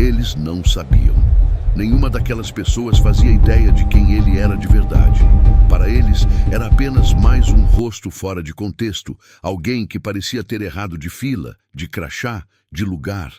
Eles não sabiam. Nenhuma daquelas pessoas fazia ideia de quem ele era de verdade. Para eles, era apenas mais um rosto fora de contexto, alguém que parecia ter errado de fila, de crachá, de lugar.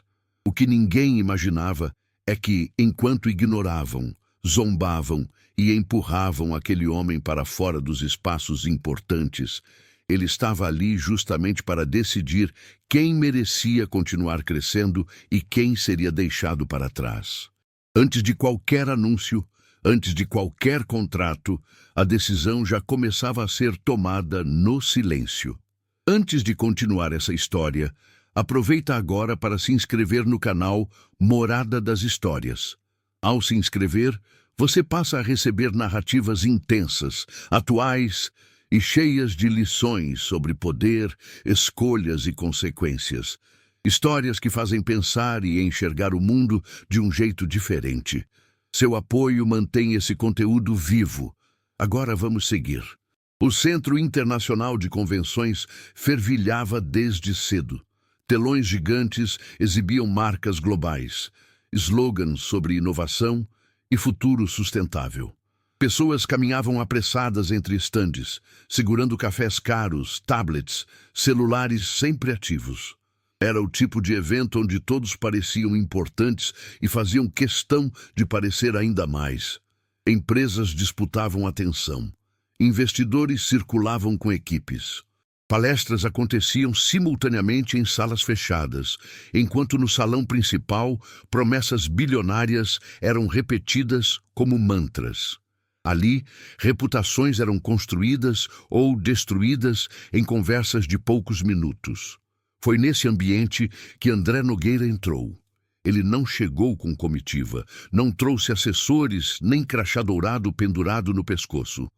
O que ninguém imaginava é que, enquanto ignoravam, zombavam e empurravam aquele homem para fora dos espaços importantes, ele estava ali justamente para decidir quem merecia continuar crescendo e quem seria deixado para trás. Antes de qualquer anúncio, antes de qualquer contrato, a decisão já começava a ser tomada no silêncio. Antes de continuar essa história, aproveita agora para se inscrever no canal Morada das Histórias. Ao se inscrever, você passa a receber narrativas intensas, atuais e cheias de lições sobre poder, escolhas e consequências. Histórias que fazem pensar e enxergar o mundo de um jeito diferente. Seu apoio mantém esse conteúdo vivo. Agora vamos seguir. O Centro Internacional de Convenções fervilhava desde cedo. Telões gigantes exibiam marcas globais, slogans sobre inovação e futuro sustentável. Pessoas caminhavam apressadas entre estandes, segurando cafés caros, tablets, celulares sempre ativos. Era o tipo de evento onde todos pareciam importantes e faziam questão de parecer ainda mais. Empresas disputavam atenção. Investidores circulavam com equipes. Palestras aconteciam simultaneamente em salas fechadas, enquanto no salão principal, promessas bilionárias eram repetidas como mantras. Ali, reputações eram construídas ou destruídas em conversas de poucos minutos. Foi nesse ambiente que André Nogueira entrou. Ele não chegou com comitiva, não trouxe assessores nem crachá dourado pendurado no pescoço.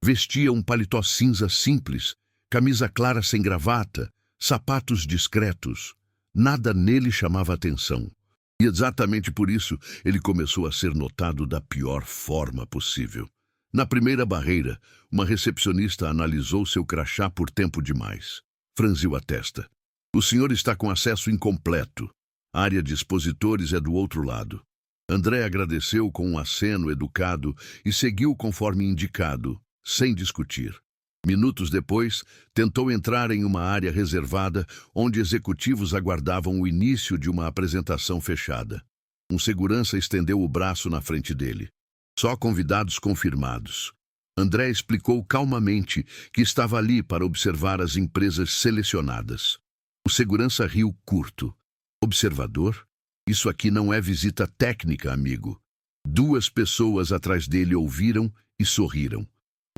Vestia um paletó cinza simples, camisa clara sem gravata, sapatos discretos. Nada nele chamava atenção. E exatamente por isso ele começou a ser notado da pior forma possível. Na primeira barreira, uma recepcionista analisou seu crachá por tempo demais. Franziu a testa. O senhor está com acesso incompleto. A área de expositores é do outro lado. André agradeceu com um aceno educado e seguiu conforme indicado, sem discutir. Minutos depois, tentou entrar em uma área reservada onde executivos aguardavam o início de uma apresentação fechada. Um segurança estendeu o braço na frente dele. Só convidados confirmados. André explicou calmamente que estava ali para observar as empresas selecionadas. O segurança riu curto. Observador? Isso aqui não é visita técnica, amigo. 2 pessoas atrás dele ouviram e sorriram.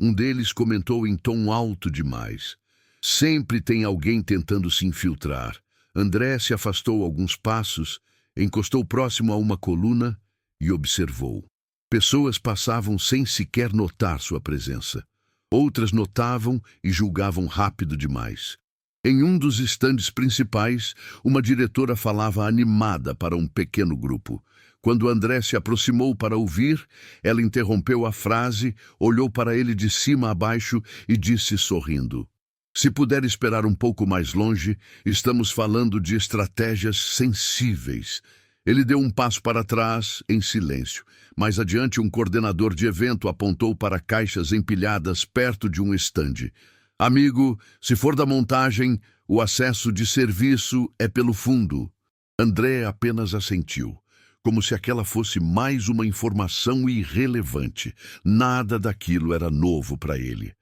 Um deles comentou em tom alto demais. Sempre tem alguém tentando se infiltrar. André se afastou alguns passos, encostou próximo a uma coluna e observou. Pessoas passavam sem sequer notar sua presença. Outras notavam e julgavam rápido demais. Em um dos estandes principais, uma diretora falava animada para um pequeno grupo. Quando André se aproximou para ouvir, ela interrompeu a frase, olhou para ele de cima a baixo e disse sorrindo: "Se puder esperar um pouco mais longe, estamos falando de estratégias sensíveis." Ele deu um passo para trás, em silêncio. Mais adiante, um coordenador de evento apontou para caixas empilhadas perto de um estande. "Amigo, se for da montagem, o acesso de serviço é pelo fundo." André apenas assentiu, como se aquela fosse mais uma informação irrelevante. Nada daquilo era novo para ele.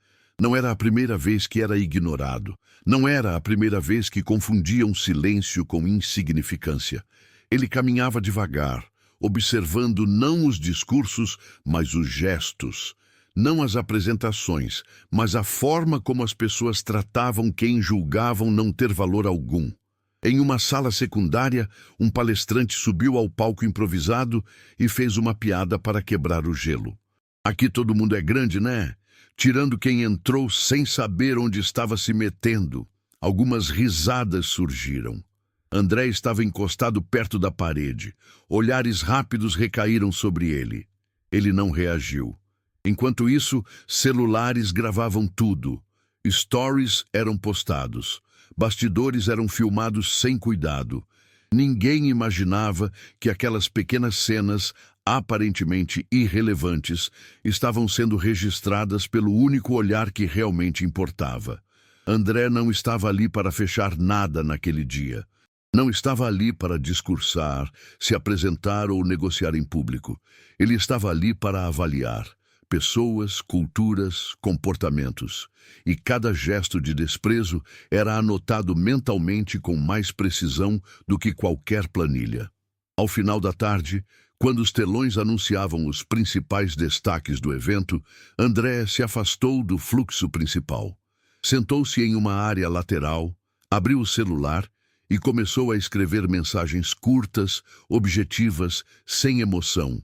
Não era a primeira vez que era ignorado. Não era a primeira vez que confundiam silêncio com insignificância. Ele caminhava devagar, observando não os discursos, mas os gestos. Não as apresentações, mas a forma como as pessoas tratavam quem julgavam não ter valor algum. Em uma sala secundária, um palestrante subiu ao palco improvisado e fez uma piada para quebrar o gelo. "Aqui todo mundo é grande, né? Tirando quem entrou sem saber onde estava se metendo." Algumas risadas surgiram. André estava encostado perto da parede. Olhares rápidos recaíram sobre ele. Ele não reagiu. Enquanto isso, celulares gravavam tudo. Stories eram postados. Bastidores eram filmados sem cuidado. Ninguém imaginava que aquelas pequenas cenas, aparentemente irrelevantes, estavam sendo registradas pelo único olhar que realmente importava. André não estava ali para fechar nada naquele dia. Não estava ali para discursar, se apresentar ou negociar em público. Ele estava ali para avaliar pessoas, culturas, comportamentos. E cada gesto de desprezo era anotado mentalmente com mais precisão do que qualquer planilha. Ao final da tarde, quando os telões anunciavam os principais destaques do evento, André se afastou do fluxo principal. Sentou-se em uma área lateral, abriu o celular e começou a escrever mensagens curtas, objetivas, sem emoção.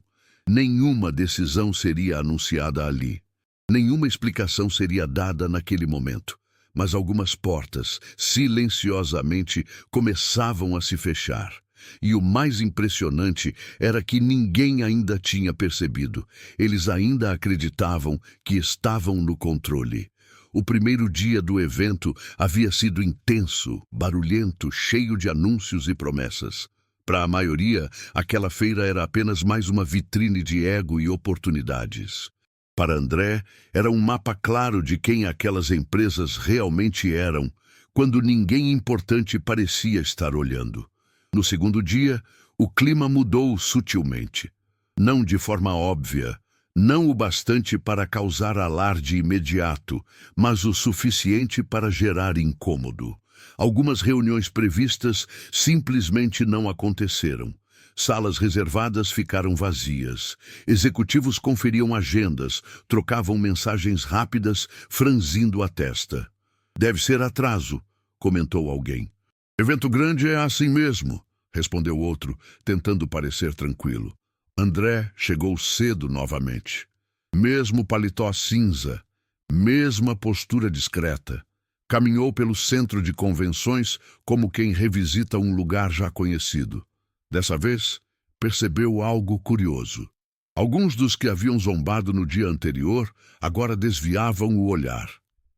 Nenhuma decisão seria anunciada ali. Nenhuma explicação seria dada naquele momento. Mas algumas portas, silenciosamente, começavam a se fechar. E o mais impressionante era que ninguém ainda tinha percebido. Eles ainda acreditavam que estavam no controle. O primeiro dia do evento havia sido intenso, barulhento, cheio de anúncios e promessas. Para a maioria, aquela feira era apenas mais uma vitrine de ego e oportunidades. Para André, era um mapa claro de quem aquelas empresas realmente eram, quando ninguém importante parecia estar olhando. No segundo dia, o clima mudou sutilmente. Não de forma óbvia, não o bastante para causar alarde imediato, mas o suficiente para gerar incômodo. Algumas reuniões previstas simplesmente não aconteceram. Salas reservadas ficaram vazias. Executivos conferiam agendas, trocavam mensagens rápidas, franzindo a testa. "Deve ser atraso", comentou alguém. "Evento grande é assim mesmo", respondeu outro, tentando parecer tranquilo. André chegou cedo novamente. Mesmo paletó cinza, mesma postura discreta. Caminhou pelo centro de convenções como quem revisita um lugar já conhecido. Dessa vez, percebeu algo curioso. Alguns dos que haviam zombado no dia anterior agora desviavam o olhar.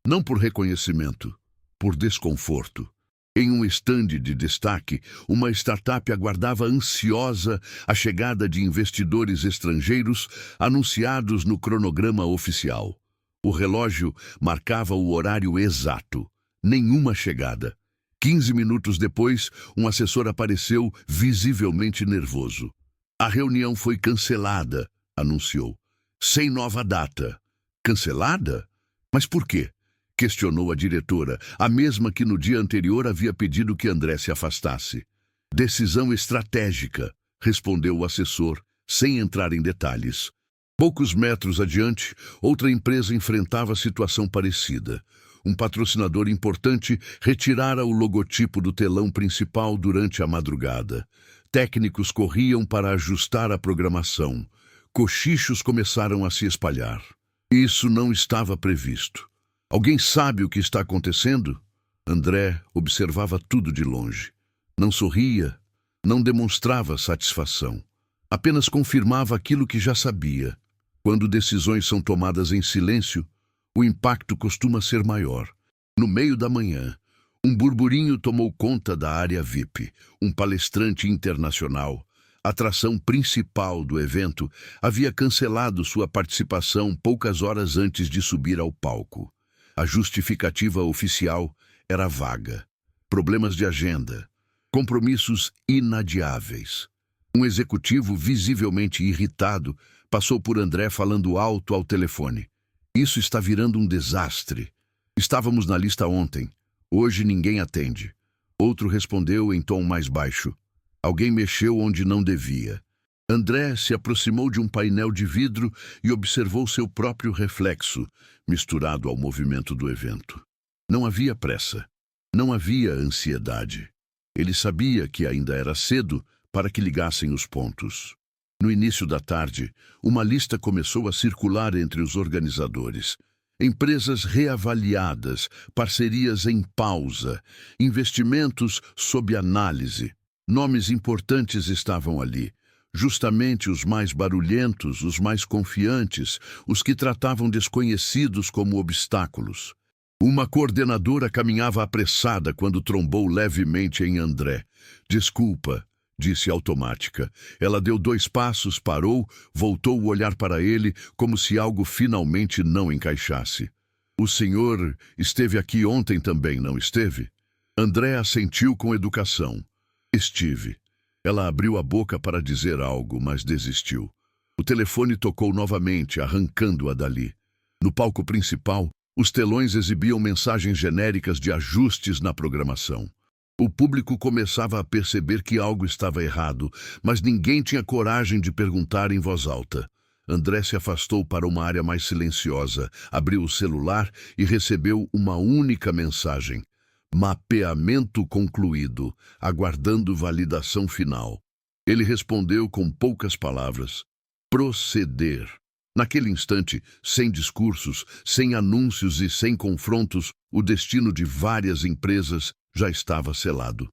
Não por reconhecimento, por desconforto. Em um estande de destaque, uma startup aguardava ansiosa a chegada de investidores estrangeiros anunciados no cronograma oficial. O relógio marcava o horário exato. Nenhuma chegada. 15 minutos depois, um assessor apareceu visivelmente nervoso. "A reunião foi cancelada", anunciou. "Sem nova data." "Cancelada? Mas por quê?" questionou a diretora, a mesma que no dia anterior havia pedido que André se afastasse. "Decisão estratégica", respondeu o assessor, sem entrar em detalhes. Poucos metros adiante, outra empresa enfrentava situação parecida. Um patrocinador importante retirara o logotipo do telão principal durante a madrugada. Técnicos corriam para ajustar a programação. Cochichos começaram a se espalhar. Isso não estava previsto. "Alguém sabe o que está acontecendo?" André observava tudo de longe. Não sorria, não demonstrava satisfação. Apenas confirmava aquilo que já sabia. Quando decisões são tomadas em silêncio, o impacto costuma ser maior. No meio da manhã, um burburinho tomou conta da área VIP. Um palestrante internacional, atração principal do evento, havia cancelado sua participação poucas horas antes de subir ao palco. A justificativa oficial era vaga. Problemas de agenda, compromissos inadiáveis. Um executivo visivelmente irritado passou por André falando alto ao telefone. "Isso está virando um desastre. Estávamos na lista ontem. Hoje ninguém atende." Outro respondeu em tom mais baixo. "Alguém mexeu onde não devia." André se aproximou de um painel de vidro e observou seu próprio reflexo, misturado ao movimento do evento. Não havia pressa. Não havia ansiedade. Ele sabia que ainda era cedo para que ligassem os pontos. No início da tarde, uma lista começou a circular entre os organizadores. Empresas reavaliadas, parcerias em pausa, investimentos sob análise. Nomes importantes estavam ali. Justamente os mais barulhentos, os mais confiantes, os que tratavam desconhecidos como obstáculos. Uma coordenadora caminhava apressada quando trombou levemente em André. "Desculpa", disse automática. Ela deu 2 passos, parou, voltou o olhar para ele, como se algo finalmente não encaixasse. O senhor esteve aqui ontem também, não esteve? André assentiu com educação. Estive. Ela abriu a boca para dizer algo, mas desistiu. O telefone tocou novamente, arrancando-a dali. No palco principal, os telões exibiam mensagens genéricas de ajustes na programação. O público começava a perceber que algo estava errado, mas ninguém tinha coragem de perguntar em voz alta. André se afastou para uma área mais silenciosa, abriu o celular e recebeu uma única mensagem. Mapeamento concluído, aguardando validação final. Ele respondeu com poucas palavras. Proceder. Naquele instante, sem discursos, sem anúncios e sem confrontos, o destino de várias empresas já estava selado.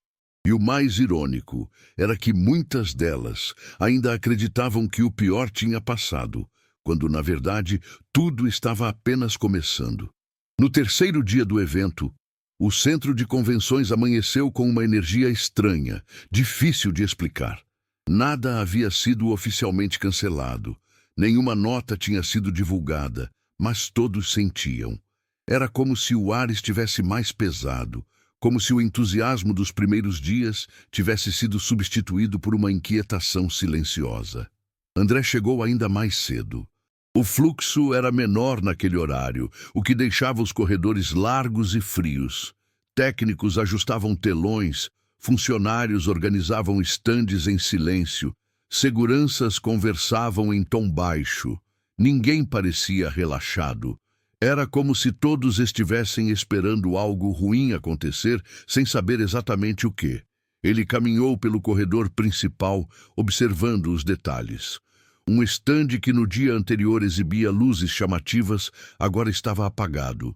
E o mais irônico era que muitas delas ainda acreditavam que o pior tinha passado, quando, na verdade, tudo estava apenas começando. No terceiro dia do evento, o centro de convenções amanheceu com uma energia estranha, difícil de explicar. Nada havia sido oficialmente cancelado. Nenhuma nota tinha sido divulgada, mas todos sentiam. Era como se o ar estivesse mais pesado, como se o entusiasmo dos primeiros dias tivesse sido substituído por uma inquietação silenciosa. André chegou ainda mais cedo. O fluxo era menor naquele horário, o que deixava os corredores largos e frios. Técnicos ajustavam telões, funcionários organizavam estandes em silêncio, seguranças conversavam em tom baixo. Ninguém parecia relaxado. Era como se todos estivessem esperando algo ruim acontecer, sem saber exatamente o que. Ele caminhou pelo corredor principal, observando os detalhes. Um estande que no dia anterior exibia luzes chamativas, agora estava apagado.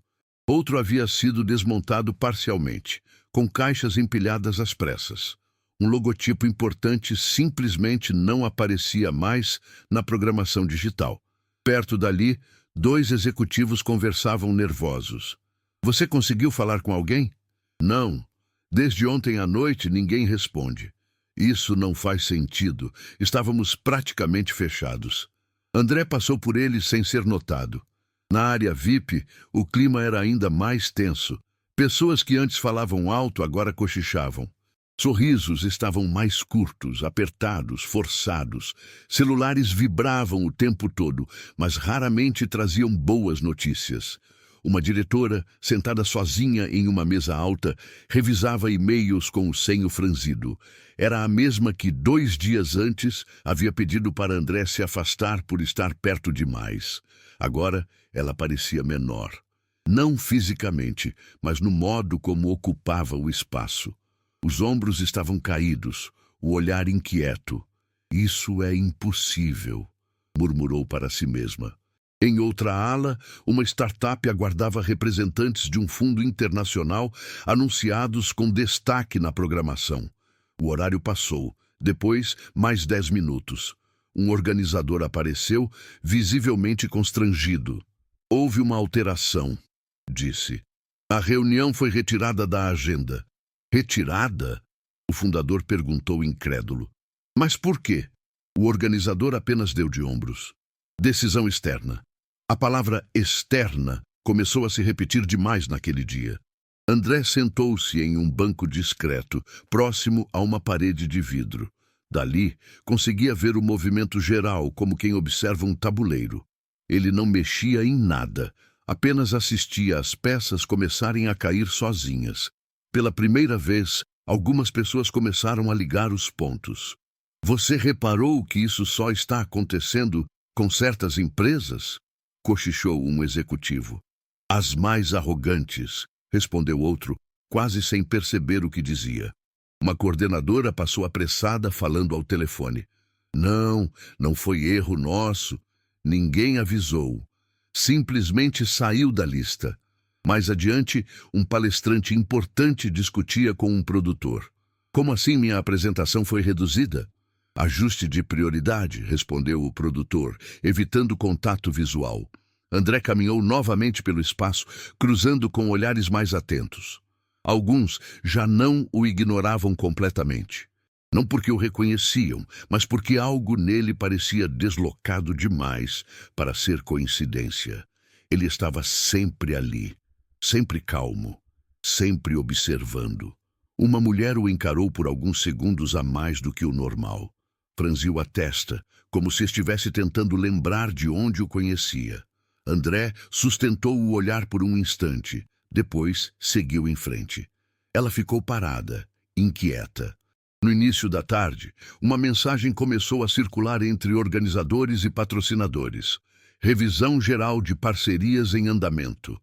Outro havia sido desmontado parcialmente, com caixas empilhadas às pressas. Um logotipo importante simplesmente não aparecia mais na programação digital. Perto dali, 2 executivos conversavam nervosos. Você conseguiu falar com alguém? Não. Desde ontem à noite ninguém responde. Isso não faz sentido. Estávamos praticamente fechados. André passou por eles sem ser notado. Na área VIP, o clima era ainda mais tenso. Pessoas que antes falavam alto agora cochichavam. Sorrisos estavam mais curtos, apertados, forçados. Celulares vibravam o tempo todo, mas raramente traziam boas notícias. Uma diretora, sentada sozinha em uma mesa alta, revisava e-mails com o senho franzido. Era a mesma que 2 dias antes havia pedido para André se afastar por estar perto demais. Agora, ela parecia menor. Não fisicamente, mas no modo como ocupava o espaço. Os ombros estavam caídos, o olhar inquieto. Isso é impossível, murmurou para si mesma. Em outra ala, uma startup aguardava representantes de um fundo internacional anunciados com destaque na programação. O horário passou. Depois, mais 10 minutos. Um organizador apareceu, visivelmente constrangido. Houve uma alteração, disse. A reunião foi retirada da agenda. Retirada? O fundador perguntou incrédulo. Mas por quê? O organizador apenas deu de ombros. Decisão externa. A palavra externa começou a se repetir demais naquele dia. André sentou-se em um banco discreto, próximo a uma parede de vidro. Dali, conseguia ver o movimento geral, como quem observa um tabuleiro. Ele não mexia em nada, apenas assistia às peças começarem a cair sozinhas. Pela primeira vez, algumas pessoas começaram a ligar os pontos. Você reparou que isso só está acontecendo com certas empresas? Cochichou um executivo. As mais arrogantes, respondeu outro, quase sem perceber o que dizia. Uma coordenadora passou apressada falando ao telefone. Não foi erro nosso. Ninguém avisou. Simplesmente saiu da lista. Mais adiante, um palestrante importante discutia com um produtor. Como assim minha apresentação foi reduzida? Ajuste de prioridade, respondeu o produtor, evitando contato visual. André caminhou novamente pelo espaço, cruzando com olhares mais atentos. Alguns já não o ignoravam completamente. Não porque o reconheciam, mas porque algo nele parecia deslocado demais para ser coincidência. Ele estava sempre ali, sempre calmo, sempre observando. Uma mulher o encarou por alguns segundos a mais do que o normal. Franziu a testa, como se estivesse tentando lembrar de onde o conhecia. André sustentou o olhar por um instante, depois seguiu em frente. Ela ficou parada, inquieta. No início da tarde, uma mensagem começou a circular entre organizadores e patrocinadores. Revisão geral de parcerias em andamento.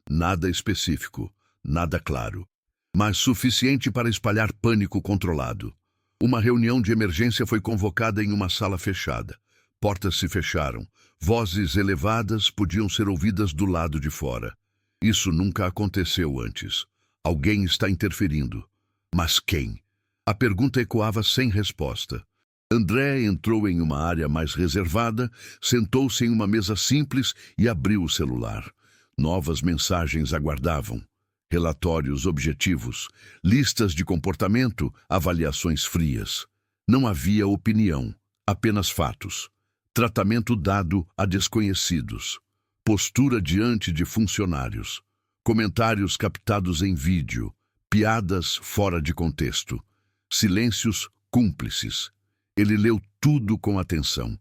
Nada específico, nada claro, mas suficiente para espalhar pânico controlado. Uma reunião de emergência foi convocada em uma sala fechada. Portas se fecharam. Vozes elevadas podiam ser ouvidas do lado de fora. Isso nunca aconteceu antes. Alguém está interferindo. Mas quem? A pergunta ecoava sem resposta. André entrou em uma área mais reservada, sentou-se em uma mesa simples e abriu o celular. Novas mensagens aguardavam. Relatórios objetivos, listas de comportamento, avaliações frias. Não havia opinião, apenas fatos. Tratamento dado a desconhecidos. Postura diante de funcionários. Comentários captados em vídeo. Piadas fora de contexto. Silêncios cúmplices. Ele leu tudo com atenção.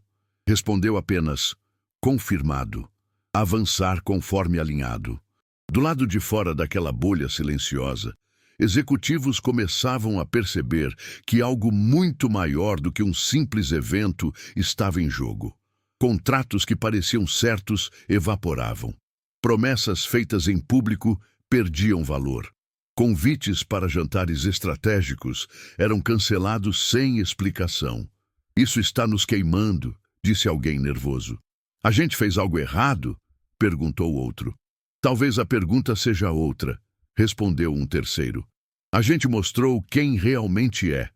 Respondeu apenas, confirmado. Avançar conforme alinhado. Do lado de fora daquela bolha silenciosa, executivos começavam a perceber que algo muito maior do que um simples evento estava em jogo. Contratos que pareciam certos evaporavam. Promessas feitas em público perdiam valor. Convites para jantares estratégicos eram cancelados sem explicação. Isso está nos queimando, disse alguém nervoso. A gente fez algo errado? Perguntou outro. Talvez a pergunta seja outra, respondeu um terceiro. A gente mostrou quem realmente é.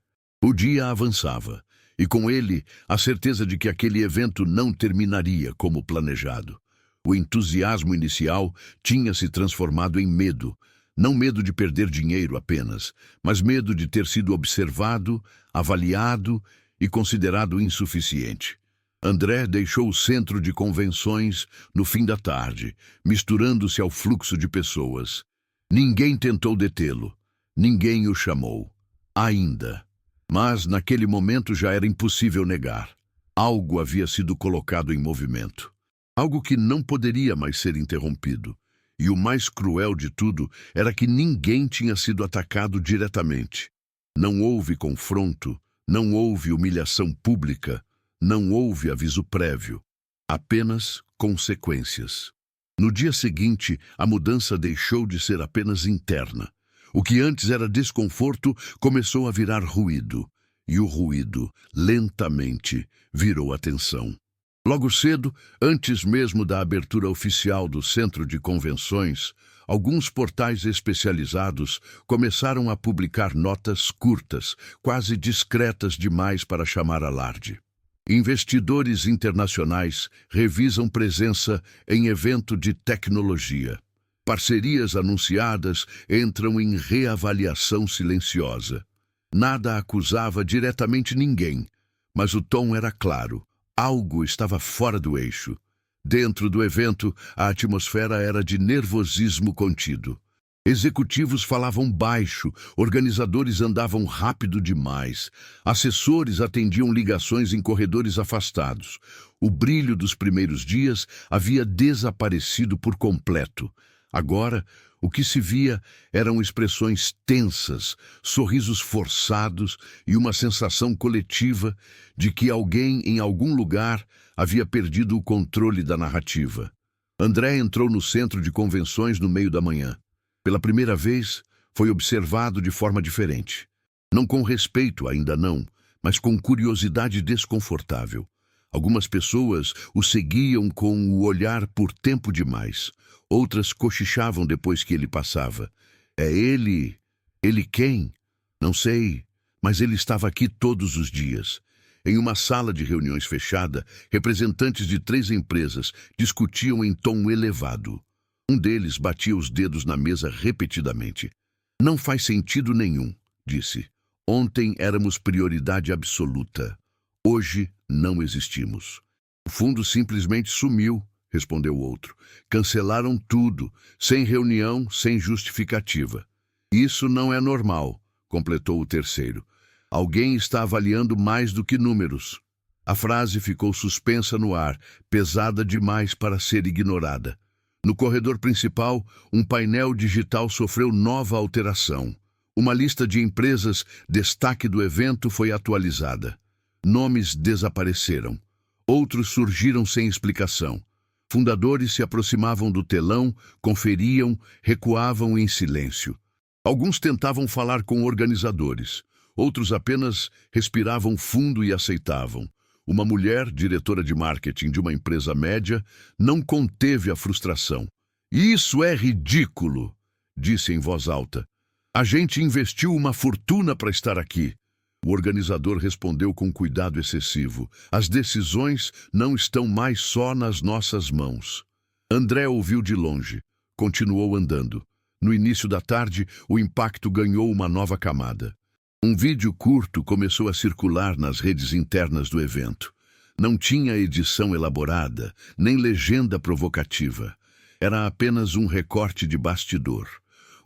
O dia avançava, e com ele a certeza de que aquele evento não terminaria como planejado. O entusiasmo inicial tinha se transformado em medo. Não medo de perder dinheiro apenas, mas medo de ter sido observado, avaliado e considerado insuficiente. André deixou o centro de convenções no fim da tarde, misturando-se ao fluxo de pessoas. Ninguém tentou detê-lo. Ninguém o chamou. Ainda. Mas naquele momento já era impossível negar. Algo havia sido colocado em movimento. Algo que não poderia mais ser interrompido. E o mais cruel de tudo era que ninguém tinha sido atacado diretamente. Não houve confronto, não houve humilhação pública, não houve aviso prévio, apenas consequências. No dia seguinte, a mudança deixou de ser apenas interna. O que antes era desconforto começou a virar ruído, e o ruído, lentamente, virou atenção. Logo cedo, antes mesmo da abertura oficial do centro de convenções, alguns portais especializados começaram a publicar notas curtas, quase discretas demais para chamar alarde. Investidores internacionais revisam presença em evento de tecnologia. Parcerias anunciadas entram em reavaliação silenciosa. Nada acusava diretamente ninguém, mas o tom era claro. Algo estava fora do eixo. Dentro do evento, a atmosfera era de nervosismo contido. Executivos falavam baixo, organizadores andavam rápido demais, assessores atendiam ligações em corredores afastados. O brilho dos primeiros dias havia desaparecido por completo. Agora, o que se via eram expressões tensas, sorrisos forçados e uma sensação coletiva de que alguém em algum lugar havia perdido o controle da narrativa. André entrou no centro de convenções no meio da manhã. Pela primeira vez, foi observado de forma diferente. Não com respeito, ainda não, mas com curiosidade desconfortável. Algumas pessoas o seguiam com o olhar por tempo demais. Outras cochichavam depois que ele passava. É ele? Ele quem? Não sei, mas ele estava aqui todos os dias. Em uma sala de reuniões fechada, representantes de 3 empresas discutiam em tom elevado. Um deles batia os dedos na mesa repetidamente. Não faz sentido nenhum, disse. Ontem éramos prioridade absoluta. Hoje não existimos. O fundo simplesmente sumiu, respondeu o outro. Cancelaram tudo, sem reunião, sem justificativa. Isso não é normal, completou o terceiro. Alguém está avaliando mais do que números. A frase ficou suspensa no ar, pesada demais para ser ignorada. No corredor principal, um painel digital sofreu nova alteração. Uma lista de empresas destaque do evento foi atualizada. Nomes desapareceram. Outros surgiram sem explicação. Fundadores se aproximavam do telão, conferiam, recuavam em silêncio. Alguns tentavam falar com organizadores. Outros apenas respiravam fundo e aceitavam. Uma mulher, diretora de marketing de uma empresa média, não conteve a frustração. "Isso é ridículo", disse em voz alta. "A gente investiu uma fortuna para estar aqui." O organizador respondeu com cuidado excessivo. "As decisões não estão mais só nas nossas mãos." André ouviu de longe. Continuou andando. No início da tarde, o impacto ganhou uma nova camada. Um vídeo curto começou a circular nas redes internas do evento. Não tinha edição elaborada, nem legenda provocativa. Era apenas um recorte de bastidor.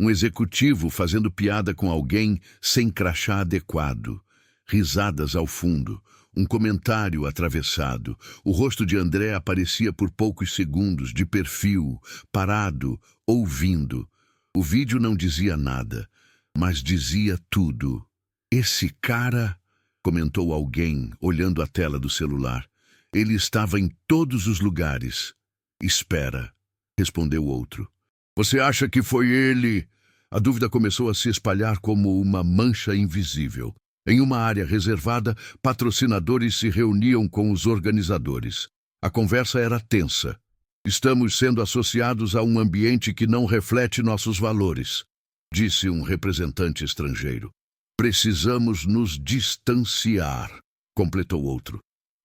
Um executivo fazendo piada com alguém sem crachá adequado. Risadas ao fundo. Um comentário atravessado. O rosto de André aparecia por poucos segundos, de perfil, parado, ouvindo. O vídeo não dizia nada, mas dizia tudo. "Esse cara", comentou alguém, olhando a tela do celular. "Ele estava em todos os lugares." "Espera", respondeu outro. "Você acha que foi ele?" A dúvida começou a se espalhar como uma mancha invisível. Em uma área reservada, patrocinadores se reuniam com os organizadores. A conversa era tensa. "Estamos sendo associados a um ambiente que não reflete nossos valores", disse um representante estrangeiro. "Precisamos nos distanciar", completou outro.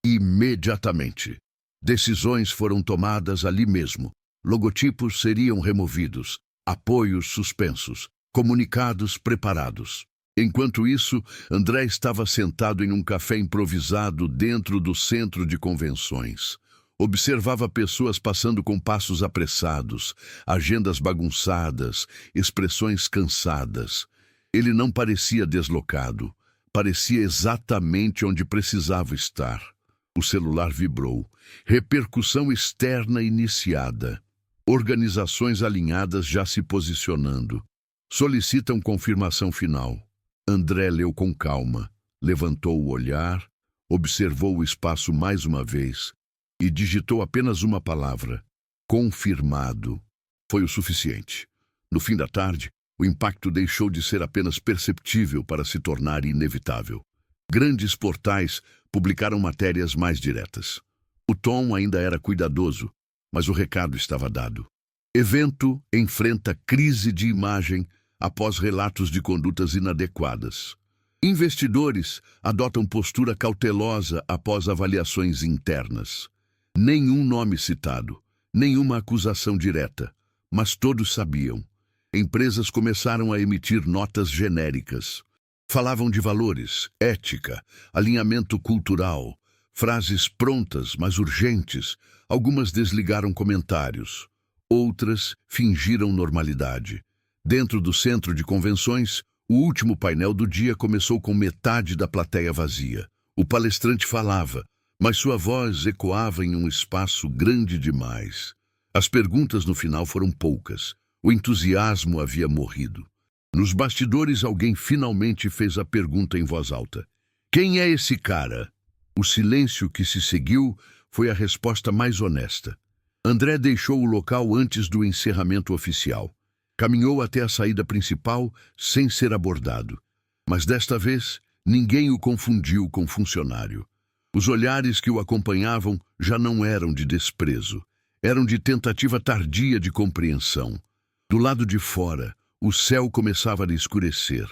Imediatamente. Decisões foram tomadas ali mesmo. Logotipos seriam removidos, apoios suspensos, comunicados preparados. Enquanto isso, André estava sentado em um café improvisado dentro do centro de convenções. Observava pessoas passando com passos apressados, agendas bagunçadas, expressões cansadas. Ele não parecia deslocado. Parecia exatamente onde precisava estar. O celular vibrou. Repercussão externa iniciada. Organizações alinhadas já se posicionando. Solicitam confirmação final. André leu com calma. Levantou o olhar, observou o espaço mais uma vez e digitou apenas uma palavra. Confirmado. Foi o suficiente. No fim da tarde, o impacto deixou de ser apenas perceptível para se tornar inevitável. Grandes portais publicaram matérias mais diretas. O tom ainda era cuidadoso, mas o recado estava dado. Evento enfrenta crise de imagem após relatos de condutas inadequadas. Investidores adotam postura cautelosa após avaliações internas. Nenhum nome citado, nenhuma acusação direta, mas todos sabiam. Empresas começaram a emitir notas genéricas. Falavam de valores, ética, alinhamento cultural, frases prontas, mas urgentes. Algumas desligaram comentários. Outras fingiram normalidade. Dentro do centro de convenções, o último painel do dia começou com metade da plateia vazia. O palestrante falava, mas sua voz ecoava em um espaço grande demais. As perguntas no final foram poucas. O entusiasmo havia morrido. Nos bastidores, alguém finalmente fez a pergunta em voz alta. "Quem é esse cara?" O silêncio que se seguiu foi a resposta mais honesta. André deixou o local antes do encerramento oficial. Caminhou até a saída principal sem ser abordado. Mas desta vez, ninguém o confundiu com funcionário. Os olhares que o acompanhavam já não eram de desprezo. Eram de tentativa tardia de compreensão. Do lado de fora, o céu começava a escurecer.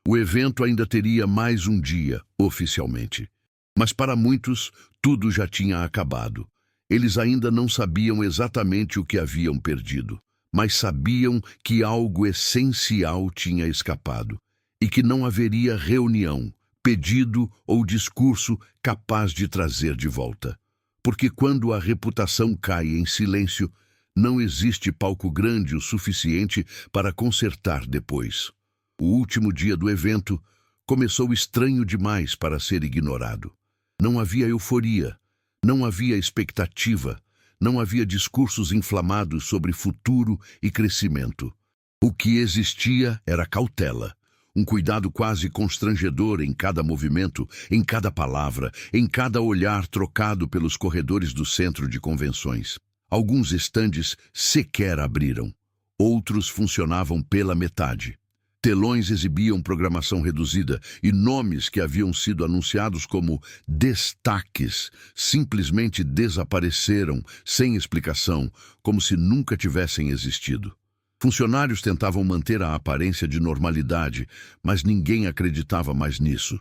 O evento ainda teria mais um dia, oficialmente. Mas para muitos, tudo já tinha acabado. Eles ainda não sabiam exatamente o que haviam perdido, mas sabiam que algo essencial tinha escapado. e que não haveria reunião, pedido ou discurso capaz de trazer de volta. Porque quando a reputação cai em silêncio, não existe palco grande o suficiente para consertar depois. O último dia do evento começou estranho demais para ser ignorado. Não havia euforia, não havia expectativa, não havia discursos inflamados sobre futuro e crescimento. O que existia era cautela, um cuidado quase constrangedor em cada movimento, em cada palavra, em cada olhar trocado pelos corredores do centro de convenções. Alguns estandes sequer abriram, outros funcionavam pela metade. Telões exibiam programação reduzida e nomes que haviam sido anunciados como destaques simplesmente desapareceram sem explicação, como se nunca tivessem existido. Funcionários tentavam manter a aparência de normalidade, mas ninguém acreditava mais nisso.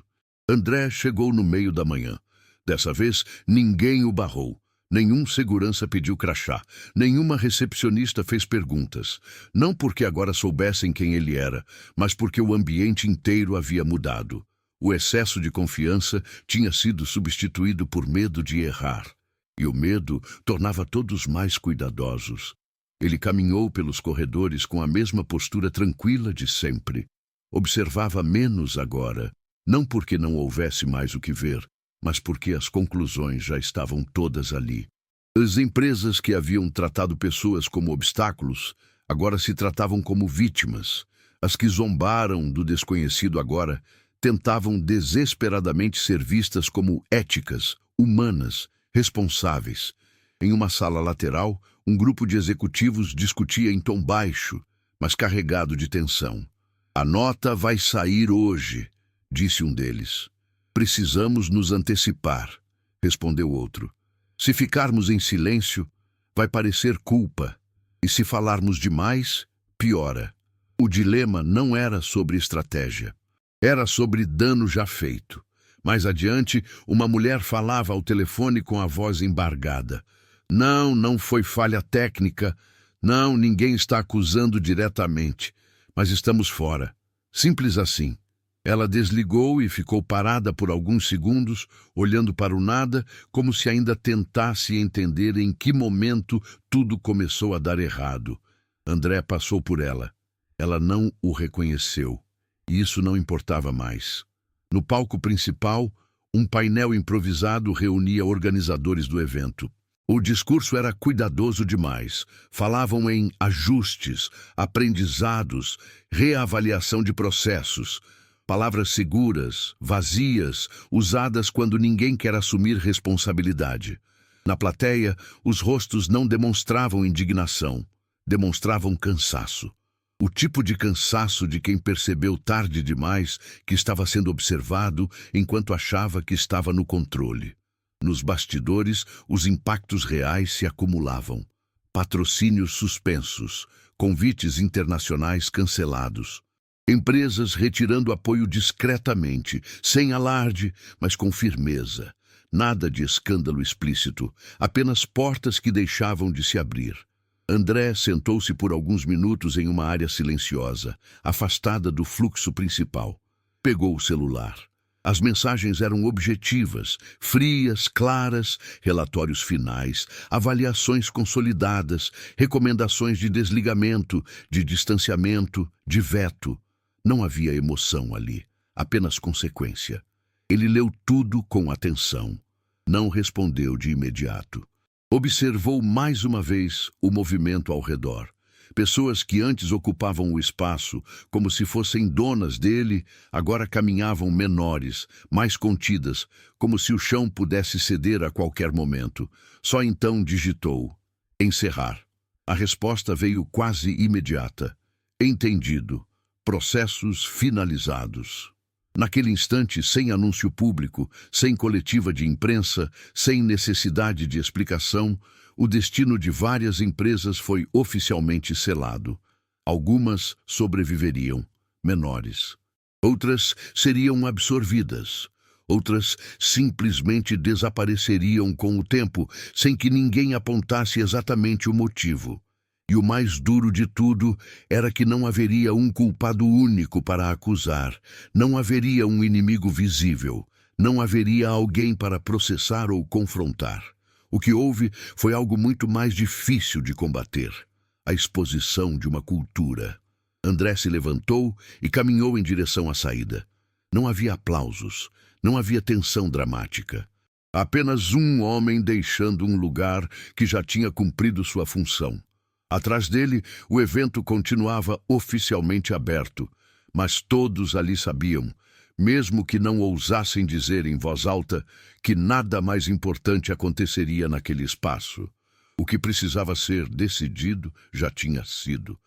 André chegou no meio da manhã. Dessa vez, ninguém o barrou. Nenhum segurança pediu crachá, nenhuma recepcionista fez perguntas. Não porque agora soubessem quem ele era, mas porque o ambiente inteiro havia mudado. O excesso de confiança tinha sido substituído por medo de errar. E o medo tornava todos mais cuidadosos. Ele caminhou pelos corredores com a mesma postura tranquila de sempre. Observava menos agora, não porque não houvesse mais o que ver, mas porque as conclusões já estavam todas ali. As empresas que haviam tratado pessoas como obstáculos, agora se tratavam como vítimas. As que zombaram do desconhecido agora tentavam desesperadamente ser vistas como éticas, humanas, responsáveis. Em uma sala lateral, um grupo de executivos discutia em tom baixo, mas carregado de tensão. "A nota vai sair hoje", disse um deles. "Precisamos nos antecipar", respondeu outro. "Se ficarmos em silêncio, vai parecer culpa, e se falarmos demais, piora." O dilema não era sobre estratégia, era sobre dano já feito. Mais adiante, uma mulher falava ao telefone com a voz embargada. Não foi falha técnica. Não, ninguém está acusando diretamente. Mas estamos fora. Simples assim. Ela desligou e ficou parada por alguns segundos, olhando para o nada, como se ainda tentasse entender em que momento tudo começou a dar errado. André passou por ela. Ela não o reconheceu. E isso não importava mais. No palco principal, um painel improvisado reunia organizadores do evento. O discurso era cuidadoso demais. Falavam em ajustes, aprendizados, reavaliação de processos. Palavras seguras, vazias, usadas quando ninguém quer assumir responsabilidade. Na plateia, os rostos não demonstravam indignação, demonstravam cansaço. O tipo de cansaço de quem percebeu tarde demais que estava sendo observado enquanto achava que estava no controle. Nos bastidores, os impactos reais se acumulavam. Patrocínios suspensos, convites internacionais cancelados. Empresas retirando apoio discretamente, sem alarde, mas com firmeza. Nada de escândalo explícito, apenas portas que deixavam de se abrir. André sentou-se por alguns minutos em uma área silenciosa, afastada do fluxo principal. Pegou o celular. As mensagens eram objetivas, frias, claras, relatórios finais, avaliações consolidadas, recomendações de desligamento, de distanciamento, de veto. Não havia emoção ali, apenas consequência. Ele leu tudo com atenção. Não respondeu de imediato. Observou mais uma vez o movimento ao redor. Pessoas que antes ocupavam o espaço, como se fossem donas dele, agora caminhavam menores, mais contidas, como se o chão pudesse ceder a qualquer momento. Só então digitou: encerrar. A resposta veio quase imediata. Entendido. Processos finalizados. Naquele instante, sem anúncio público, sem coletiva de imprensa, sem necessidade de explicação, o destino de várias empresas foi oficialmente selado. Algumas sobreviveriam, menores. Outras seriam absorvidas. Outras simplesmente desapareceriam com o tempo, sem que ninguém apontasse exatamente o motivo. E o mais duro de tudo era que não haveria um culpado único para acusar, não haveria um inimigo visível, não haveria alguém para processar ou confrontar. O que houve foi algo muito mais difícil de combater: a exposição de uma cultura. André se levantou e caminhou em direção à saída. Não havia aplausos, não havia tensão dramática. Apenas um homem deixando um lugar que já tinha cumprido sua função. Atrás dele, o evento continuava oficialmente aberto, mas todos ali sabiam, mesmo que não ousassem dizer em voz alta, que nada mais importante aconteceria naquele espaço. O que precisava ser decidido já tinha sido.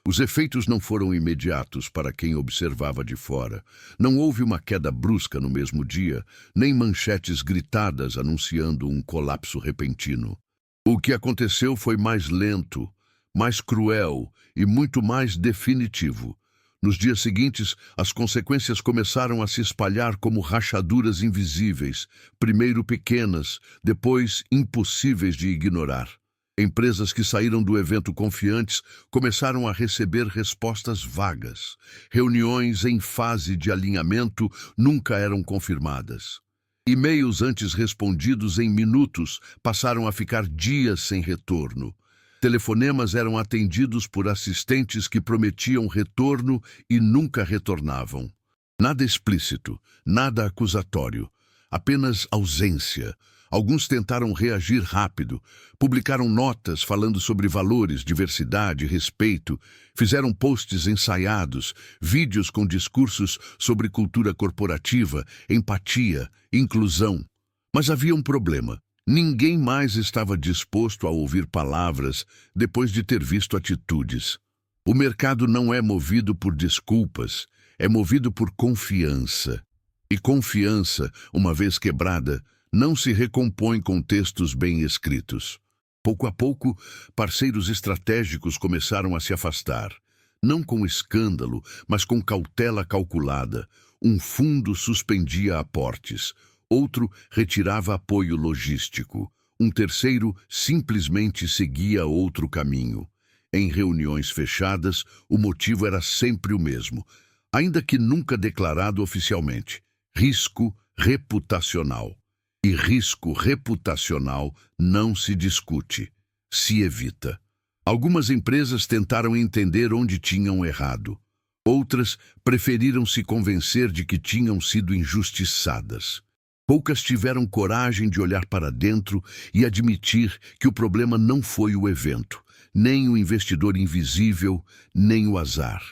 Os efeitos não foram imediatos para quem observava de fora. Não houve uma queda brusca no mesmo dia, nem manchetes gritadas anunciando um colapso repentino. O que aconteceu foi mais lento, mais cruel e muito mais definitivo. Nos dias seguintes, as consequências começaram a se espalhar como rachaduras invisíveis, primeiro pequenas, depois impossíveis de ignorar. Empresas que saíram do evento confiantes começaram a receber respostas vagas. Reuniões em fase de alinhamento nunca eram confirmadas. E-mails antes respondidos em minutos passaram a ficar dias sem retorno. Telefonemas eram atendidos por assistentes que prometiam retorno e nunca retornavam. Nada explícito, nada acusatório, apenas ausência. Alguns tentaram reagir rápido, publicaram notas falando sobre valores, diversidade, respeito, fizeram posts ensaiados, vídeos com discursos sobre cultura corporativa, empatia, inclusão. Mas havia um problema. Ninguém mais estava disposto a ouvir palavras depois de ter visto atitudes. O mercado não é movido por desculpas, é movido por confiança. E confiança, uma vez quebrada, não se recompõe com textos bem escritos. Pouco a pouco, parceiros estratégicos começaram a se afastar. Não com escândalo, mas com cautela calculada. Um fundo suspendia aportes. Outro retirava apoio logístico. Um terceiro simplesmente seguia outro caminho. Em reuniões fechadas, o motivo era sempre o mesmo, ainda que nunca declarado oficialmente: risco reputacional. E risco reputacional não se discute, se evita. Algumas empresas tentaram entender onde tinham errado. Outras preferiram se convencer de que tinham sido injustiçadas. Poucas tiveram coragem de olhar para dentro e admitir que o problema não foi o evento, nem o investidor invisível, nem o azar.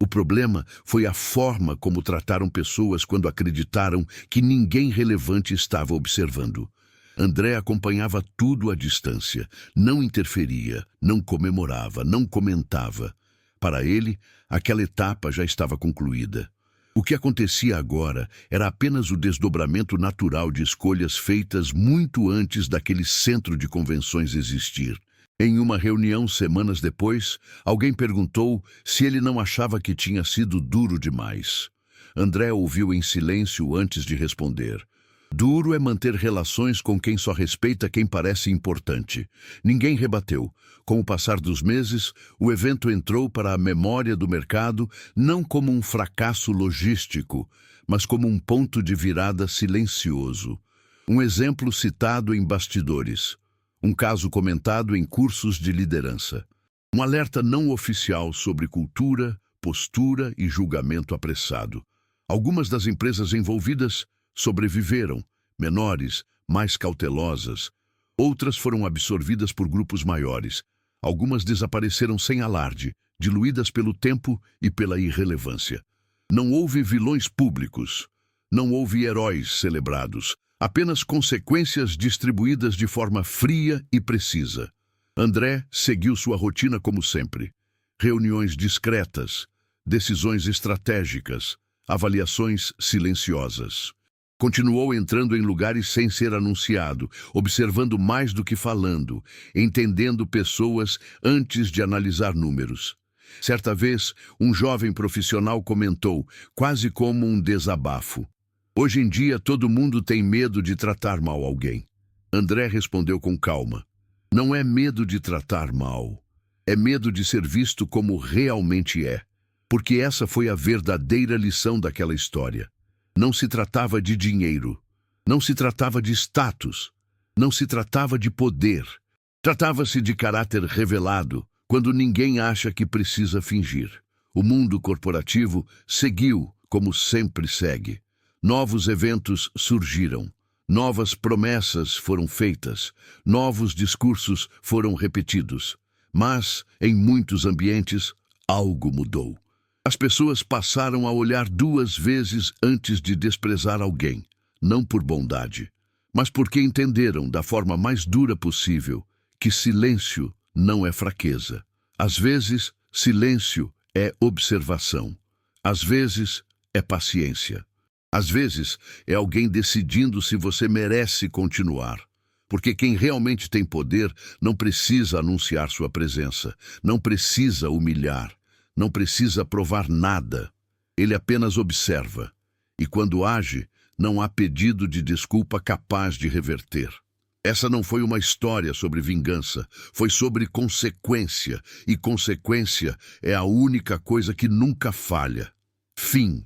O problema foi a forma como trataram pessoas quando acreditaram que ninguém relevante estava observando. André acompanhava tudo à distância, não interferia, não comemorava, não comentava. Para ele, aquela etapa já estava concluída. O que acontecia agora era apenas o desdobramento natural de escolhas feitas muito antes daquele centro de convenções existir. Em uma reunião semanas depois, alguém perguntou se ele não achava que tinha sido duro demais. André ouviu em silêncio antes de responder. Duro é manter relações com quem só respeita quem parece importante. Ninguém rebateu. Com o passar dos meses, o evento entrou para a memória do mercado não como um fracasso logístico, mas como um ponto de virada silencioso. Um exemplo citado em bastidores. Um caso comentado em cursos de liderança. Um alerta não oficial sobre cultura, postura e julgamento apressado. Algumas das empresas envolvidas sobreviveram, menores, mais cautelosas. Outras foram absorvidas por grupos maiores. Algumas desapareceram sem alarde, diluídas pelo tempo e pela irrelevância. Não houve vilões públicos. Não houve heróis celebrados. Apenas consequências distribuídas de forma fria e precisa. André seguiu sua rotina como sempre. Reuniões discretas, decisões estratégicas, avaliações silenciosas. Continuou entrando em lugares sem ser anunciado, observando mais do que falando, entendendo pessoas antes de analisar números. Certa vez, um jovem profissional comentou, quase como um desabafo: hoje em dia todo mundo tem medo de tratar mal alguém. André respondeu com calma: não é medo de tratar mal, É medo de ser visto como realmente é. Porque essa foi a verdadeira lição daquela história. Não se tratava de dinheiro. Não se tratava de status. Não se tratava de poder. Tratava-se de caráter revelado, quando ninguém acha que precisa fingir. O mundo corporativo seguiu como sempre segue. Novos eventos surgiram. Novas promessas foram feitas. Novos discursos foram repetidos. Mas, em muitos ambientes, algo mudou. As pessoas passaram a olhar 2 vezes antes de desprezar alguém, não por bondade, mas porque entenderam da forma mais dura possível que silêncio não é fraqueza. Às vezes, silêncio é observação. Às vezes, é paciência. Às vezes, é alguém decidindo se você merece continuar. Porque quem realmente tem poder não precisa anunciar sua presença, não precisa humilhar, não precisa provar nada. Ele apenas observa. E quando age, não há pedido de desculpa capaz de reverter. Essa não foi uma história sobre vingança, foi sobre consequência. E consequência é a única coisa que nunca falha. Fim.